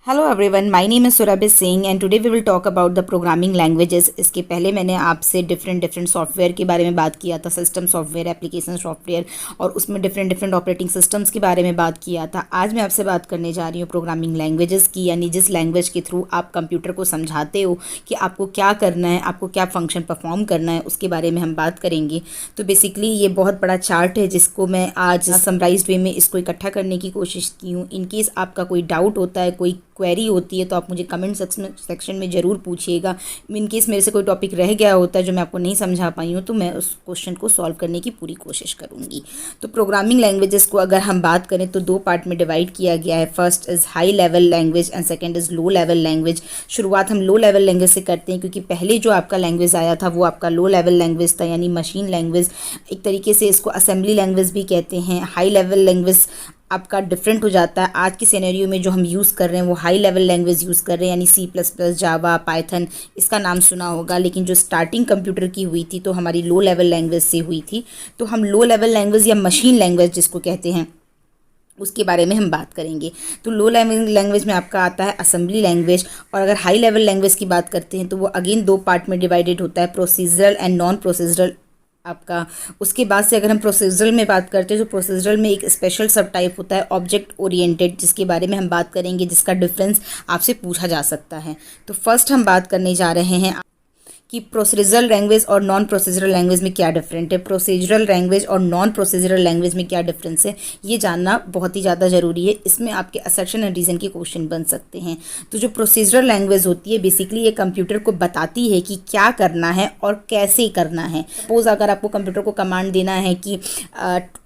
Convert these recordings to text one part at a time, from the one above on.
Hello everyone, my name is Surabhi Singh and today we will talk about the programming languages. इसके पहले मैंने आपसे different software के बारे में बात किया था, सिस्टम सॉफ्टवेयर, एप्लीकेशन सॉफ्टवेयर, और उसमें डिफरेंट ऑपरेटिंग सिस्टम्स के बारे में बात किया था। आज मैं आपसे बात करने जा रही हूँ प्रोग्रामिंग लैंग्वेजेस की, यानी जिस लैंग्वेज के थ्रू आप कंप्यूटर को समझाते हो कि आपको क्या करना है, आपको क्या फंक्शन परफॉर्म करना है, उसके बारे में हम बात करेंगे। तो बेसिकली ये बहुत बड़ा चार्ट है जिसको मैं आज समराइज्ड वे में इसको इकट्ठा करने की कोशिश की हूँ। इनकेस आपका कोई डाउट होता है, कोई क्वेरी होती है, तो आप मुझे कमेंट सेक्शन में ज़रूर पूछिएगा। इन केस मेरे से कोई टॉपिक रह गया होता है जो मैं आपको नहीं समझा पाई हूँ, तो मैं उस क्वेश्चन को सॉल्व करने की पूरी कोशिश करूँगी। तो प्रोग्रामिंग लैंग्वेजेस को अगर हम बात करें तो दो पार्ट में डिवाइड किया गया है। First is high level language and second is low level language. शुरुआत हम लो लेवल लैंग्वेज से करते हैं क्योंकि पहले जो आपका लैंग्वेज आया था वो आपका लो लेवल लैंग्वेज था, यानी मशीन लैंग्वेज। एक तरीके से इसको असेंबली लैंग्वेज भी कहते हैं। हाई लेवल लैंग्वेज आपका डिफरेंट हो जाता है। आज के सिनेरियो में जो हम यूज़ कर रहे हैं वो हाई लेवल लैंग्वेज यूज़ कर रहे हैं, यानी C++, जावा, पाइथन, इसका नाम सुना होगा। लेकिन जो स्टार्टिंग कंप्यूटर की हुई थी तो हमारी लो लेवल लैंग्वेज से हुई थी। तो हम लो लेवल लैंग्वेज या मशीन लैंग्वेज जिसको कहते हैं उसके बारे में हम बात करेंगे। तो लो लेवल लैंग्वेज में आपका आता है असेंबली लैंग्वेज, और अगर हाई लेवल लैंग्वेज की बात करते हैं तो वो अगेन दो पार्ट में डिवाइडेड होता है, प्रोसीजरल एंड नॉन प्रोसीजरल आपका। उसके बाद से अगर हम प्रोसीजरल में बात करते हैं तो प्रोसीजरल में एक स्पेशल सब टाइप होता है ऑब्जेक्ट ओरिएंटेड, जिसके बारे में हम बात करेंगे, जिसका डिफरेंस आपसे पूछा जा सकता है। तो फर्स्ट हम बात करने जा रहे हैं कि प्रोसीजरल लैंग्वेज और नॉन प्रोसीजरल लैंग्वेज में क्या डिफरेंट है। प्रोसीजरल लैंग्वेज और नॉन प्रोसीजरल लैंग्वेज में क्या डिफरेंस है, ये जानना बहुत ही ज़्यादा ज़रूरी है। इसमें आपके असर्शन एंड रीज़न के क्वेश्चन बन सकते हैं। तो जो प्रोसीजरल लैंग्वेज होती है बेसिकली ये कंप्यूटर को बताती है कि क्या करना है और कैसे करना है। सपोज अगर आपको कंप्यूटर को कमांड देना है कि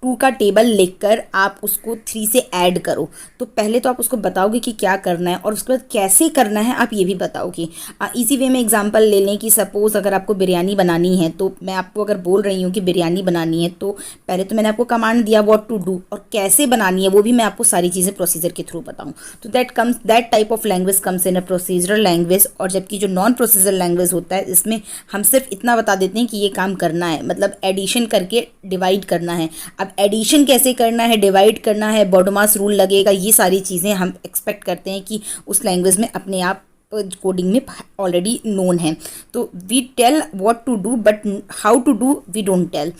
2 का टेबल लिखकर आप उसको 3 से ऐड करो, तो पहले तो आप उसको बताओगे कि क्या करना है और उसके बाद कैसे करना है आप ये भी बताओगे। इसी वे में एग्जांपल ले लें कि सपोज़ अगर आपको बिरयानी बनानी है, तो मैं आपको अगर बोल रही हूँ कि बिरयानी बनानी है, तो पहले तो मैंने आपको कमांड दिया व्हाट टू डू, और कैसे बनानी है वो भी मैं आपको सारी चीज़ें प्रोसीजर के थ्रू बताऊँ। तो that type of language comes in a procedural language. और जबकि जो नॉन प्रोसीजरल लैंग्वेज होता है इसमें हम सिर्फ इतना बता देते हैं कि ये काम करना है, मतलब एडिशन करके डिवाइड करना है। अब एडिशन कैसे करना है, डिवाइड करना है, बॉडमास रूल लगेगा, ये सारी चीज़ें हम एक्सपेक्ट करते हैं कि उस लैंग्वेज में अपने आप कोडिंग में ऑलरेडी नोन है। तो we tell what to do but how to do we don't tell.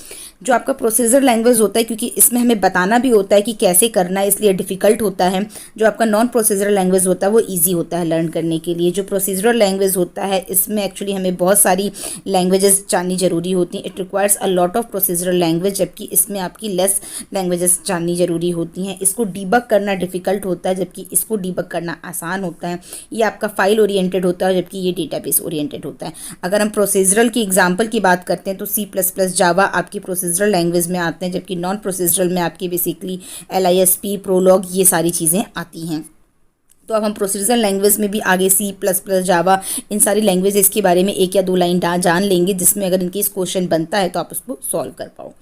जो आपका प्रोसीजर लैंग्वेज होता है, क्योंकि इसमें हमें बताना भी होता है कि कैसे करना है, इसलिए डिफ़िकल्ट होता है। जो आपका नॉन प्रोसीजर लैंग्वेज होता है वो ईजी होता है लर्न करने के लिए। जो प्रोसीजरल लैंग्वेज होता है इसमें एक्चुअली हमें बहुत सारी लैंग्वेजेस जाननी ज़रूरी होती हैं। It requires a lot of procedural language, जबकि इसमें आपकी लेस लैंग्वेजेस जाननी ज़रूरी होती हैं। इसको डीबग करना डिफ़िकल्ट होता है, जबकि इसको डीबग करना आसान होता है। ये आपका फाइल ओरिएंटेड होता है, जबकि ये डेटाबेस ओरिएंटेड होता है। अगर हम प्रोसीजरल की एग्जांपल की बात करते हैं तो C++, जावा आपकी प्रोसीजरल लैंग्वेज में आते हैं, जबकि नॉन प्रोसीजरल में आपकी बेसिकली LISP, प्रोलॉग, ये सारी चीज़ें आती हैं। तो अब हम प्रोसीजरल लैंग्वेज में भी आगे C++, जावा, इन सारी लैंग्वेजेस के बारे में एक या दो लाइन जान लेंगे, जिसमें अगर इनकेस क्वेश्चन बनता है तो आप उसको सॉल्व कर पाओ।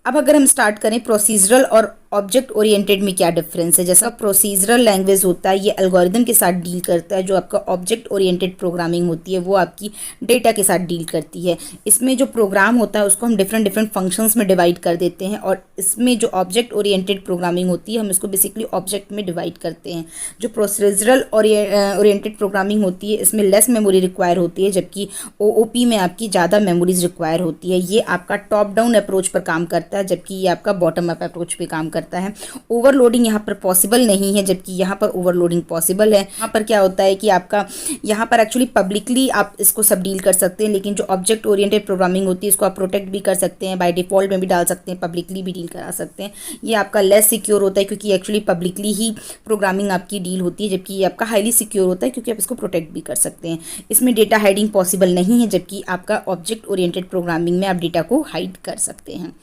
अब अगर हम स्टार्ट करें प्रोसीजरल और ऑब्जेक्ट ओरिएंटेड में क्या डिफरेंस है। जैसा प्रोसीजरल लैंग्वेज होता है ये एल्गोरिदम के साथ डील करता है, जो आपका ऑब्जेक्ट ओरिएंटेड प्रोग्रामिंग होती है वो आपकी डेटा के साथ डील करती है। इसमें जो प्रोग्राम होता है उसको हम डिफरेंट फंक्शंस में डिवाइड कर देते हैं, और इसमें जो ऑब्जेक्ट ओरिएंटेड प्रोग्रामिंग होती है हम इसको बेसिकली ऑब्जेक्ट में डिवाइड करते हैं। जो प्रोसीजरल ओरिएंटेड प्रोग्रामिंग होती है इसमें लेस मेमोरी रिक्वायर होती है, जबकि OOP में आपकी ज़्यादा मेमोरीज रिक्वायर होती है। ये आपका टॉप डाउन अप्रोच पर काम करता है, जबकि ये आपका बॉटम अप अप्रोच पे काम करता है। ओवरलोडिंग यहाँ पर पॉसिबल नहीं है, जबकि यहाँ पर ओवरलोडिंग पॉसिबल है। यहाँ पर क्या होता है कि आपका यहाँ पर एक्चुअली पब्लिकली आप इसको सब डील कर सकते हैं, लेकिन जो ऑब्जेक्ट ओरिएंटेड प्रोग्रामिंग होती है इसको आप प्रोटेक्ट भी कर सकते हैं, बाय डिफ़ॉल्ट में भी डाल सकते हैं, पब्लिकली भी डील करा सकते हैं। ये आपका लेस सिक्योर होता है क्योंकि एक्चुअली पब्लिकली ही प्रोग्रामिंग आपकी डील होती है, जबकि ये आपका हाईली सिक्योर होता है क्योंकि आप इसको प्रोटेक्ट भी कर सकते हैं। इसमें डेटा हाइडिंग पॉसिबल नहीं है, जबकि आपका ऑब्जेक्ट ओरिएंटेड प्रोग्रामिंग में आप डेटा को हाइड कर सकते हैं।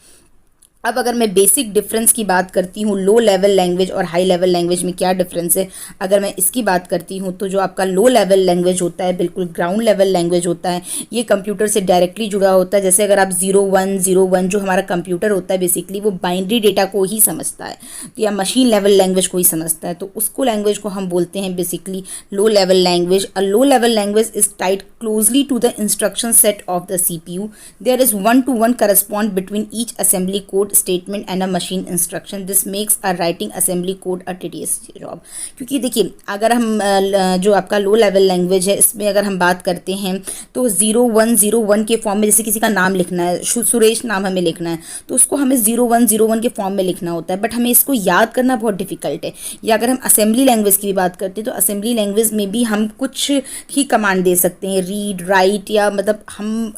अब अगर मैं बेसिक डिफरेंस की बात करती हूँ, लो लेवल लैंग्वेज और हाई लेवल लैंग्वेज में क्या डिफरेंस है, अगर मैं इसकी बात करती हूँ तो जो आपका लो लेवल लैंग्वेज होता है बिल्कुल ग्राउंड लेवल लैंग्वेज होता है। ये कंप्यूटर से डायरेक्टली जुड़ा होता है। जैसे अगर आप 0101 जो हमारा कंप्यूटर होता है बेसिकली वो बाइनरी डेटा को ही समझता है, तो या मशीन लेवल लैंग्वेज को ही समझता है, तो उसको लैंग्वेज को हम बोलते हैं basically low level language. A low level language is tied closely to the instruction set of the CPU. There is one-to-one correspond between each assembly code code statement and a machine instruction, this makes a writing assembly code a tedious job. क्योंकि देखिए अगर हम जो आपका लो level language है इसमें अगर हम बात करते हैं तो 0101 के फॉर्म में, जैसे किसी का नाम लिखना है, सुरेश नाम हमें लिखना है, तो उसको हमें 0101 के फॉर्म में लिखना होता है, बट हमें इसको याद करना बहुत डिफिकल्ट है। या अगर हम असेंबली लैंग्वेज की भी बात करते हैं तो असेंबली लैंग्वेज में भी हम कुछ ही कमांड दे सकते हैं, रीड राइट, या मतलब हम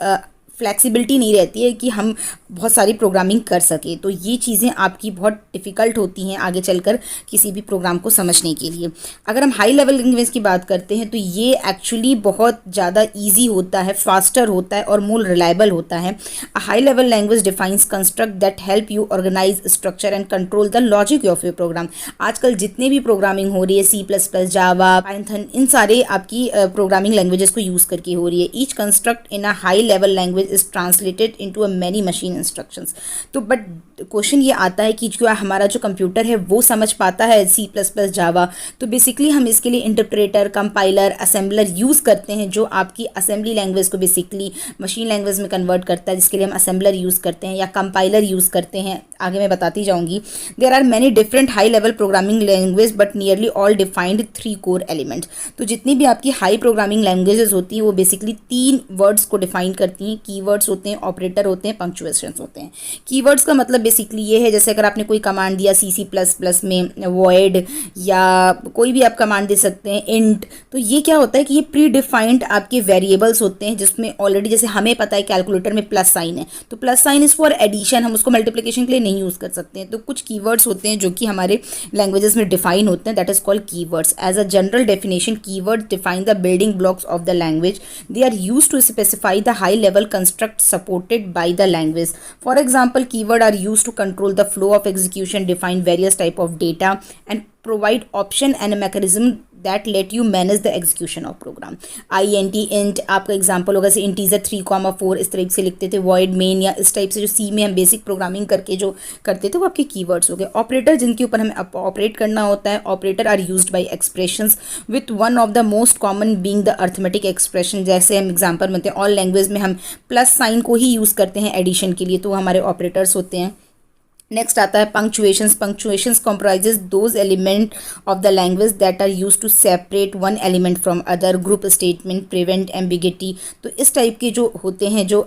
फ्लैक्सिबिलिटी नहीं रहती है कि हम बहुत सारी प्रोग्रामिंग कर सकें। तो ये चीज़ें आपकी बहुत डिफ़िकल्ट होती हैं आगे चलकर किसी भी प्रोग्राम को समझने के लिए। अगर हम हाई लेवल लैंग्वेज की बात करते हैं तो ये एक्चुअली बहुत ज़्यादा ईजी होता है, फास्टर होता है और मोर रिलायबल होता है। A high level language defines construct that help you organise structure and control the logic of your program. आजकल जितने भी प्रोग्रामिंग हो रही है, C++, जावा, पाइथन, इन सारे आपकी प्रोग्रामिंग लैंग्वेजेस को यूज़ करके हो रही है। Each construct in a high level language is translated into a many machine instructions। तो बट क्वेश्चन ये आता है कि जो हमारा जो कंप्यूटर है वो समझ पाता है C++, जावा, तो बेसिकली हम इसके लिए इंटरप्रेटर, कंपाइलर, असेंबलर यूज़ करते हैं, जो आपकी असेंबली लैंग्वेज को बेसिकली मशीन लैंग्वेज में कन्वर्ट करता है, जिसके लिए हम असेंबलर यूज़ करते हैं या कंपाइलर यूज़ करते हैं। आगे मैं बताती जाऊँगी। There are many different high level programming language but nearly all defined 3 core elements. तो जितनी भी आपकी हाई प्रोग्रामिंग लैंग्वेजेस होती हैं वो बेसिकली 3 वर्ड्स को डिफाइन करती हैं। कीवर्ड्स होते हैं, ऑपरेटर होते हैं, पंक्चुएशंस होते हैं। कीवर्ड्स का मतलब बेसिकली ये है, जैसे अगर आपने कोई कमांड दिया C++ में वॉइड, या कोई भी आप कमांड दे सकते हैं इंट, तो ये क्या होता है कि ये प्री डिफाइंड आपके वेरिएबल्स होते हैं, जिसमें ऑलरेडी जैसे हमें पता है कैलकुलेटर में प्लस साइन है, तो plus sign is for addition, हम उसको मल्टीप्लिकेशन के लिए नहीं यूज़ कर सकते हैं। तो कुछ कीवर्ड्स होते हैं जो कि हमारे लैंग्वेजेस में डिफाइन होते हैं, that is called keywords. As a general definition, keywords define the building blocks of the language. They are used to specify the high level construct supported by the language. For example, keyword are used to control the flow of execution, define various type of data and provide option and a mechanism that let you manage the execution of program. int, int आपका example होगा, जैसे integer 3,4 इस type से लिखते थे, void main, या इस type से जो C में हम बेसिक प्रोग्रामिंग करके जो करते थे वो आपके कीवर्ड्स हो गए। ऑपरेटर जिनके ऊपर हमें ऑपरेट करना होता है, operator are used by expressions with one of the most common being the arithmetic expression. जैसे हम एग्जाम्पल बनते हैं, ऑल लैंग्वेज में हम प्लस साइन को ही यूज़ करते हैं एडिशन के लिए, तो वो हमारे ऑपरेटर्स होते हैं। नेक्स्ट आता है punctuations. Punctuations comprises those element of the language that are use to separate one element from other, group statement, prevent ambiguity. तो इस टाइप के जो होते हैं, जो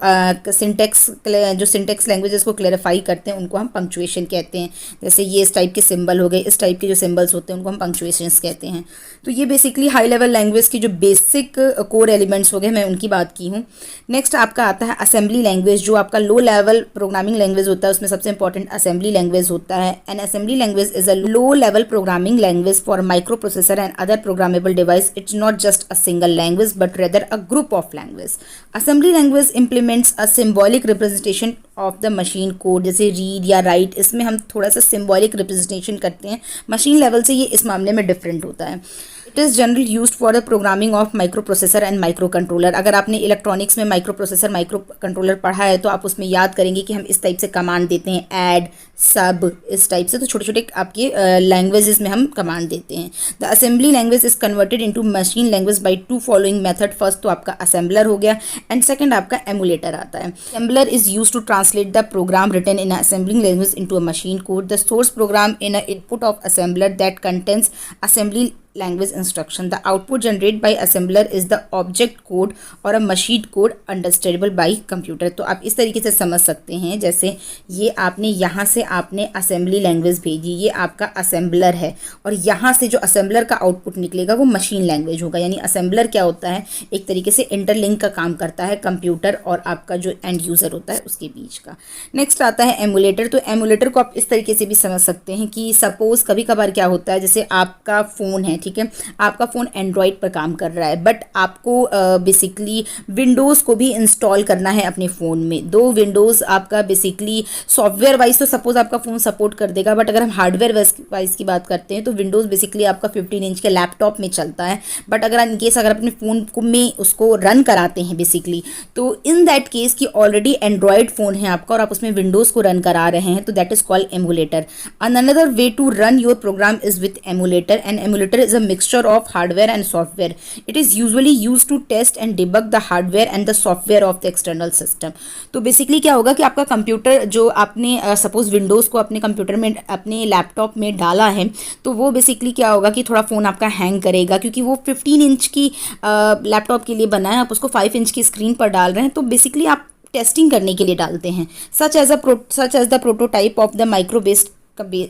सिंटेक्स लैंग्वेजेस को क्लैरिफाई करते हैं, उनको हम पंक्चुएशन कहते हैं। जैसे ये इस टाइप के सिंबल हो गए, इस टाइप के जो सिंबल्स होते हैं उनको हम पंक्चुएशंस कहते हैं। तो ये बेसिकली हाई लेवल लैंग्वेज की जो बेसिक कोर एलिमेंट्स हो गए, मैं उनकी बात की हूँ। नेक्स्ट आपका आता है असेंबली लैंग्वेज, जो आपका लो लेवल प्रोग्रामिंग लैंग्वेज होता है, उसमें सबसे इंपॉर्टेंट असेंबली लैंग्वेज होता है। N assembly language is a low level programming language for micro processor and other programmable device. It's not just a single language but rather a group of language. Assembly language implements a symbolic representation of the machine code, जैसे read या right, इसमें हम थोड़ा सा symbolic representation करते हैं। Machine level से ये इस मामले में डिफरेंट होता है। It is general used for the programming of micro processor and micro controller. अगर आपने इलेक्ट्रॉनिक्स में माइक्रो प्रोसेसर, माइक्रो कंट्रोलर पढ़ा है तो आप उसमें याद करेंगे कि हम इस टाइप से कमांड देते हैं, ऐड, सब, इस टाइप से। तो छोटे छोटे आपके लैंग्वेजेस में हम कमांड देते हैं। The assembly language is converted into machine language by 2 following method. First तो आपका असेंबलर हो गया एंड सेकंड आपका एमुलेटर आता है। Assembler is used to translate the program written in assembling language into a machine code. The source program in a input of assembler that contains assembly language instruction. The output generated by assembler is the object code or a machine code understandable by computer. तो आप इस तरीके से समझ सकते हैं, जैसे ये आपने यहाँ से आपने असेंबली लैंग्वेज भेजी, ये आपका असेंबलर है, और यहाँ से जो असेंबलर का आउटपुट निकलेगा वो मशीन लैंग्वेज होगा। यानी असेंबलर क्या होता है, एक तरीके से इंटरलिंक का काम करता है कंप्यूटर और आपका जो एंड यूज़र होता है उसके बीच का। नेक्स्ट आता है एमुलेटर। तो एमुलेटर को आप इस तरीके से भी समझ सकते हैं कि सपोज कभी कभार क्या होता है, जैसे आपका फ़ोन है, ठीक है, आपका फ़ोन एंड्रॉयड पर काम कर रहा है, बट आपको बेसिकली विंडोज़ को भी इंस्टॉल करना है अपने फ़ोन में। दो विंडोज़ आपका बेसिकली सॉफ्टवेयर वाइज तो सपोज आपका फ़ोन सपोर्ट कर देगा, बट अगर हम हार्डवेयर वाइज की बात करते हैं तो विंडोज़ बेसिकली आपका 15 इंच के लैपटॉप में चलता है। बट अगर इन केस अगर अपने फ़ोन को में उसको रन कराते हैं बेसिकली, तो इन दैट केस की ऑलरेडी एंड्रॉयड फ़ोन है आपका और आप उसमें विंडोज़ को रन करा रहे हैं, तो that is called emulator. Another way to run your program is with emulator, and emulator is a mixture of hardware and software. It is usually used to test and debug the hardware and the software of the external system. तो basically क्या होगा कि आपका computer जो आपने suppose Windows को अपने computer में अपने लैपटॉप में डाला है, तो वो बेसिकली क्या होगा कि थोड़ा फ़ोन आपका हैंग करेगा, क्योंकि वो 15 इंच की लैपटॉप के लिए बना है, आप उसको 5 इंच की स्क्रीन पर डाल रहे हैं, तो बेसिकली आप टेस्टिंग करने के लिए डालते हैं. Such as the prototype of the micro based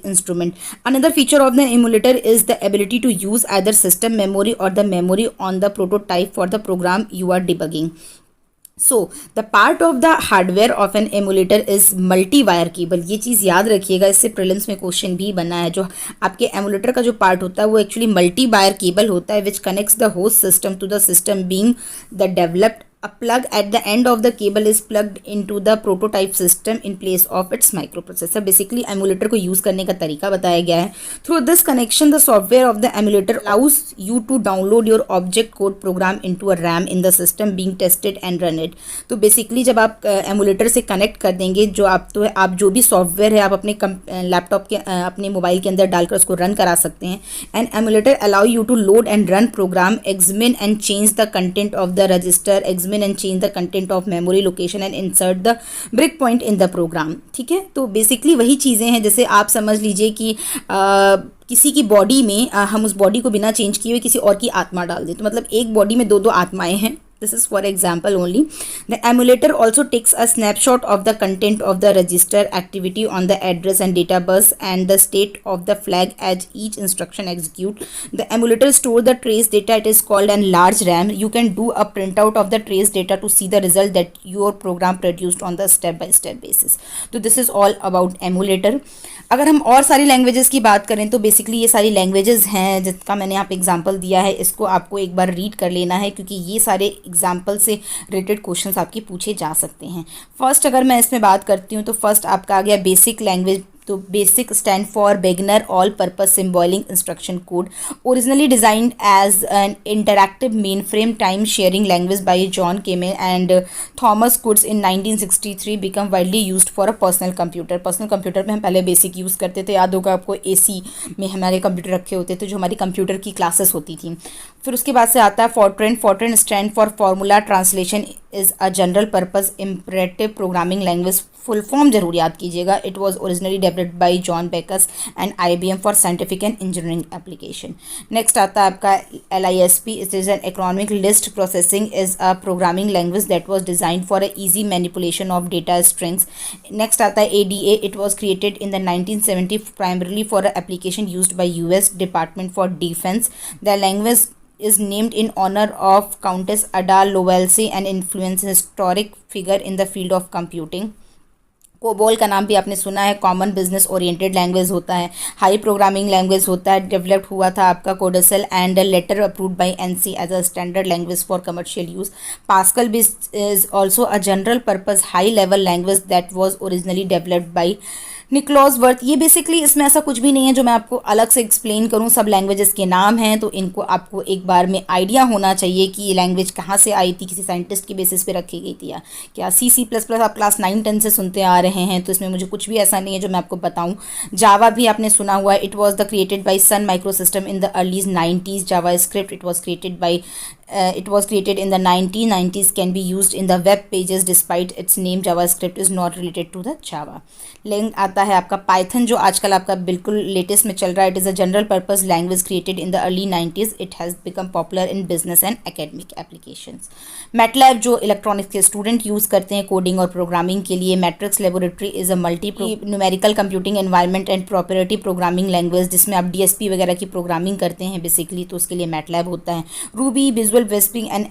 instrument. Another feature of the emulator is the ability to use either system memory or the memory on the prototype for the program you are debugging. So the part of the hardware of an emulator is multi-wire cable. ये चीज़ याद रखिएगा, इससे prelims में question भी बना है. जो आपके एमुलेटर का जो पार्ट होता है वो एक्चुअली मल्टी-वायर केबल होता है, which connects the host system to the system being the developed. A plug at the end of the cable is plugged into the prototype system in place of its microprocessor. Basically emulator को use करने का तरीका बताया गया है. Through this connection, the software of the emulator allows you to download your object code program into a RAM in the system being tested and run it. तो basically जब आप emulator से connect कर देंगे, जो आप जो भी सॉफ्टवेयर है आप अपने लैपटॉप के अपने मोबाइल के अंदर डालकर उसको रन करा सकते हैं. And emulator allow you to load and run program, examine and change the content of the register, and change the content of memory location and insert the breakpoint in the program. ठीक है, तो basically वही चीज़ें हैं. जैसे आप समझ लीजिए कि किसी की बॉडी में हम उस बॉडी को बिना चेंज किए हुए किसी और की आत्मा डाल दें, तो मतलब एक बॉडी में दो आत्माएं हैं. This is for example only. The emulator also takes a snapshot of the content of the register activity on the address and data bus and the state of the flag as each instruction execute. The emulator store the trace data. It is called an large RAM. You can do a printout of the trace data to see the result that your program produced on the step by step basis. So this is all about emulator. अगर हम और सारी languages की बात करें तो basically ये सारी लैंग्वेजेस हैं जिसका मैंने यहाँ पे एग्जांपल दिया है, इसको आपको एक बार रीड कर लेना है, क्योंकि ये सारे एग्जाम्पल से रिलेटेड क्वेश्चंस आपके पूछे जा सकते हैं. फर्स्ट अगर मैं इसमें बात करती हूँ तो फर्स्ट आपका आ गया बेसिक लैंग्वेज. तो basic stand for beginner all purpose symbolic instruction code. Originally designed as an interactive main frame time sharing language by John Kemeny and Thomas Kurtz in 1963, become widely used for a personal computer. Personal computer में हम पहले basic use करते थे, याद होगा आपको AC में हमारे कंप्यूटर रखे होते थे जो हमारी कंप्यूटर की क्लासेस होती थी. फिर उसके बाद से आता है Fortran. Fortran stand for formula translation is a general purpose imperative programming language. Full form जरूर याद कीजिएगा. It was originally developed by John Backus and IBM for scientific and engineering application. Next आता है आपका LISP. It is an economic list processing is a programming language that was design for a easy manipulation of data strings. Next आता है ADA. It was created in the 1970 primarily for a application used by US department for defence. The language is named in honor of Countess Ada Lovelace, an influential historic figure in the field of computing. COBOL का नाम भी आपने सुना है. Common business oriented language होता है. High programming language होता है. डेवलप्ड हुआ था आपका CODASYL and later approved by NC as a standard language for commercial use. Pascal is also a general purpose high level language that was originally developed by Niklaus Wirth. ये basically इसमें ऐसा कुछ भी नहीं है जो मैं आपको अलग से एक्सप्लेन करूँ. सब लैंग्वेजेस के नाम हैं, तो इनको आपको एक बार में आइडिया होना चाहिए कि ये लैंग्वेज कहाँ से आई थी, किसी साइंटिस्ट की बेसिस पे रखी गई थी या क्या. C++ आप क्लास 9-10 से सुनते आ रहे हैं, तो इसमें मुझे कुछ भी ऐसा नहीं है जो मैं आपको बताऊँ. जावा भी आपने सुना हुआ है. It was the created by Sun micro system in the early 90s. JavaScript it was created in the 1990s, can be used in the web pages despite its name. JavaScript is not related to the Java. Link आता है आपका Python जो आजकल आपका बिल्कुल latest में चल रहा है. It is a general purpose language created in the early 90s. It has become popular in business and academic applications. MATLAB जो इलेक्ट्रॉनिक्स के स्टूडेंट यूज़ करते हैं कोडिंग और प्रोग्रामिंग के लिए. Matrix laboratory is a multi numerical computing environment and proprietary programming language, जिसमें आप DSP वगैरह की प्रोग्रामिंग करते हैं बेसिकली, तो उसके लिए मैटलैब होता है. Ruby, visual basic and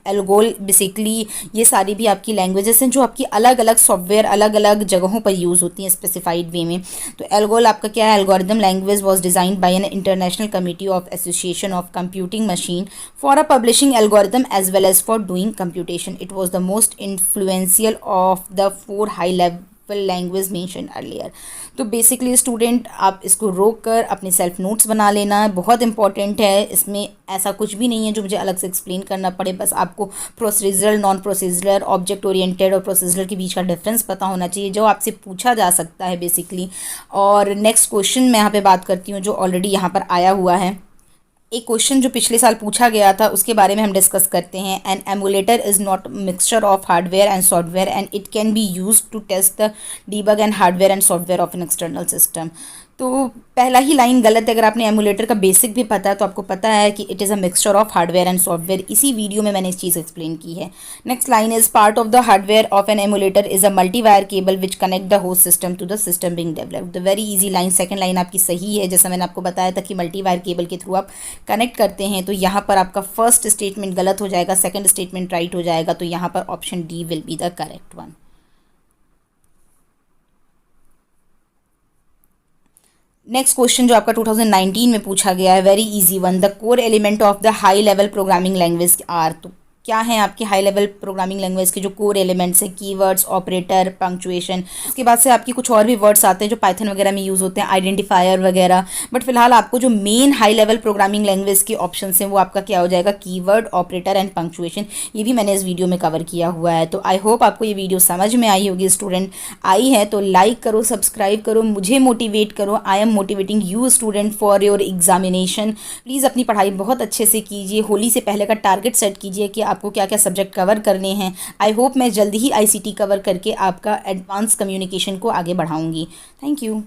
ALGOL, basically ये सारी भी आपकी लैंग्वेजेस हैं जो आपकी अलग अलग सॉफ्टवेयर अलग अलग जगहों पर यूज़ होती हैं स्पेसिफाइड वे में. तो एल्गोल आपका क्या है? Algorithm language was designed by an international committee of association of computing machine for a publishing algorithm as well as for doing computation. It was the most influential of the 4 high level language mention earlier. तो basically student आप इसको रोक कर अपने self notes बना लेना है, बहुत इंपॉर्टेंट है. इसमें ऐसा कुछ भी नहीं है जो मुझे अलग से एक्सप्लेन करना पड़े. बस आपको procedural, non procedural, object oriented और प्रोसीजरल के बीच का डिफरेंस पता होना चाहिए, जो आपसे पूछा जा सकता है बेसिकली. और नेक्स्ट क्वेश्चन मैं यहाँ पे बात करती हूँ जो ऑलरेडी यहाँ पर आया हुआ है. एक क्वेश्चन जो पिछले साल पूछा गया था उसके बारे में हम डिस्कस करते हैं। An emulator is not mixture of hardware and software and it can be use to test the debug and hardware and software of an external system. तो पहला ही लाइन गलत है। अगर आपने एमुलेटर का बेसिक भी पता है तो आपको पता है कि it is a mixture of hardware and software. इसी वीडियो में मैंने इस चीज़ एक्सप्लेन की है। Next line is part of the hardware of an emulator is a multi wire cable which connect the host system to the system being developed. Very easy line. Second line आपकी सही है, जैसा मैंने आपको बताया था कि मल्टी वायर केबल के थ्रू आप कनेक्ट करते हैं। तो यहाँ पर आपका फर्स्ट स्टेटमेंट गलत हो जाएगा, सेकंड स्टेटमेंट राइट हो जाएगा। तो यहाँ पर option D will be the correct one. Next question जो आपका 2019 में पूछा गया है, very easy one. The core element of the high level programming language are. तो क्या है आपके हाई लेवल प्रोग्रामिंग लैंग्वेज के जो कोर एलिमेंट्स हैं? Keywords, operator, punctuation. उसके बाद से आपकी कुछ और भी वर्ड्स आते हैं जो पाइथन वगैरह में यूज़ होते हैं, आइडेंटिफायर वगैरह। बट फिलहाल आपको जो main high level programming language के ऑप्शन हैं वो आपका क्या हो जाएगा? Keyword, operator and punctuation. ये भी मैंने इस वीडियो में कवर किया हुआ है। तो आई होप आपको ये वीडियो समझ में आई होगी। स्टूडेंट आई है तो लाइक करो, सब्सक्राइब करो, मुझे मोटिवेट करो। I am motivating you student for your examination. Please अपनी पढ़ाई बहुत अच्छे से कीजिए। होली से पहले का टारगेट सेट कीजिए कि आपको क्या क्या सब्जेक्ट कवर करने हैं। आई होप मैं जल्दी ही आईसीटी कवर करके आपका एडवांस कम्युनिकेशन को आगे बढ़ाऊंगी। Thank you.